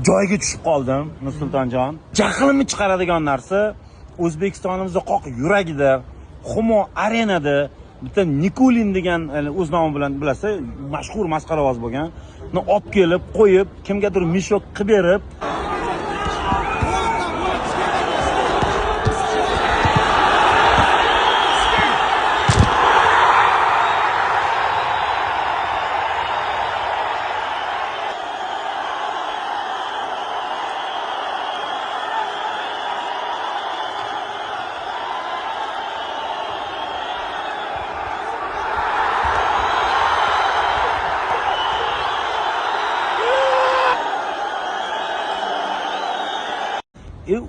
joyiga tushib qoldim, Nursultonjon. Jahlimni chiqaradigan narsa O'zbekistonimizning qoq yuragida, Humo arenada bitta Nikulin degan o'z nomi bilan bilasiz, mashhur masxaraboz bo'lgan. Uni olib kelib, qo'yib, kimgadir mishok qilib berib,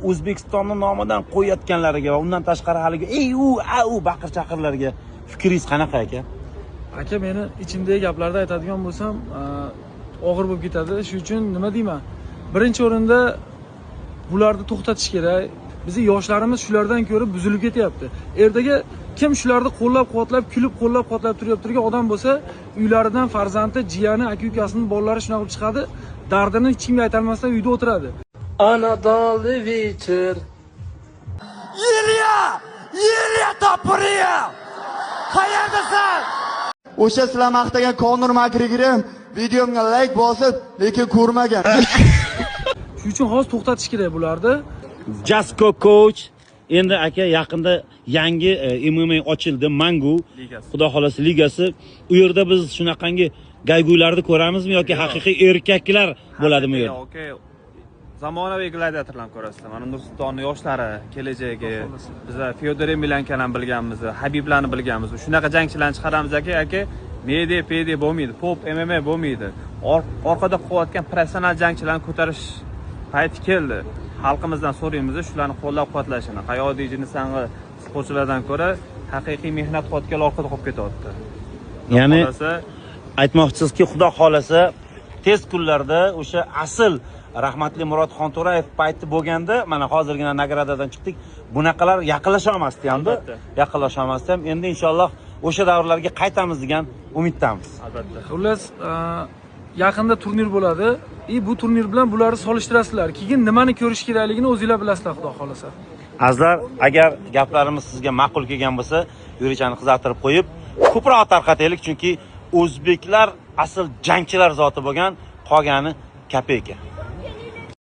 O'zbekistonning nomidan qo'yayotganlariga va undan tashqari haligi u baqir-chaqirlarga fikringiz qanaqa aka? Aka, meni ichimdagi gaplarni aytadigan bo'lsam, og'ir bo'lib ketadi. Shuning uchun nima deyman? Birinchi o'rinda bularni to'xtatish kerak. Bizning yoshlarimiz shulardan ko'ra buzilib ketyapti. Ertaga kim shularni qo'llab-quvvatlab, kulib qo'llab-quvvatlab turgan odam bo'lsa, uylaridan farzandi, jiyani, aka-ukasining bolalari shunaqa qilib chiqadi, dardini hech kimga aytolmasdan uyda o'tiradi. Anadolu вечер. Yeliya topiriya! Qayerdasan? O'sha sizlar maqtagan Conor McGregor videomga like bosib, lekin ko'rmagan. Shuning uchun hozir to'xtatish kerak bularni. Jasko coach endi aka yaqinda yangi MMA ochildi, Mangu Xudo xolasi ligasi. U yerda biz shunaqangi gayguylarni ko'ramizmi yoki haqiqiy erkaklar bo'ladimi u yerda? Zamonaviy gladiatorlarni ko'rasizlar. Mana Nursultonning yoshlari, kelajagi, biz Fyodor Emeliankanani bilganmiz, Habiblarni bilganmiz. Shunaqa jangchilarni chiqaramiz aka, PD bo'lmaydi, pop MMA bo'lmaydi. Orqada qo'yayotgan professional jangchilarni ko'tarish payti keldi. Xalqimizdan so'raymiz, shularni qo'llab-quvvatlashini. Hayodiy jinsang'i sportchilardan ko'ra haqiqiy mehnat qilayotganlar orqada qolib ketyapti. Ya'ni aytmoqchisizki, Xudo xolasa tez kunlarda o'sha asl rahmatli Murodxon To'rayev payti bo'lganda, mana hozirgina nagradadan chiqdik. Bunaqalar yaqinlasha olmasdi hamda, yaqinlasha olmasdi ham. Endi inshaalloh o'sha davrlarga qaytamiz degan umiddamiz. Albatta. Xullas, yaqinda turnir bo'ladi. Bu turnir bilan bularni solishtirasizlar. Keyin nimani ko'rish kerakligini o'zingizlar bilasizlar, Xudo xolasa. Azizlar, agar gaplarimiz sizga ma'qul kelgan bo'lsa, yurichani qizartirib qo'yib, ko'proq tarqataylik, chunki o'zbeklar asl jangchilar zoti bo'lgan, qolgani kapeyka.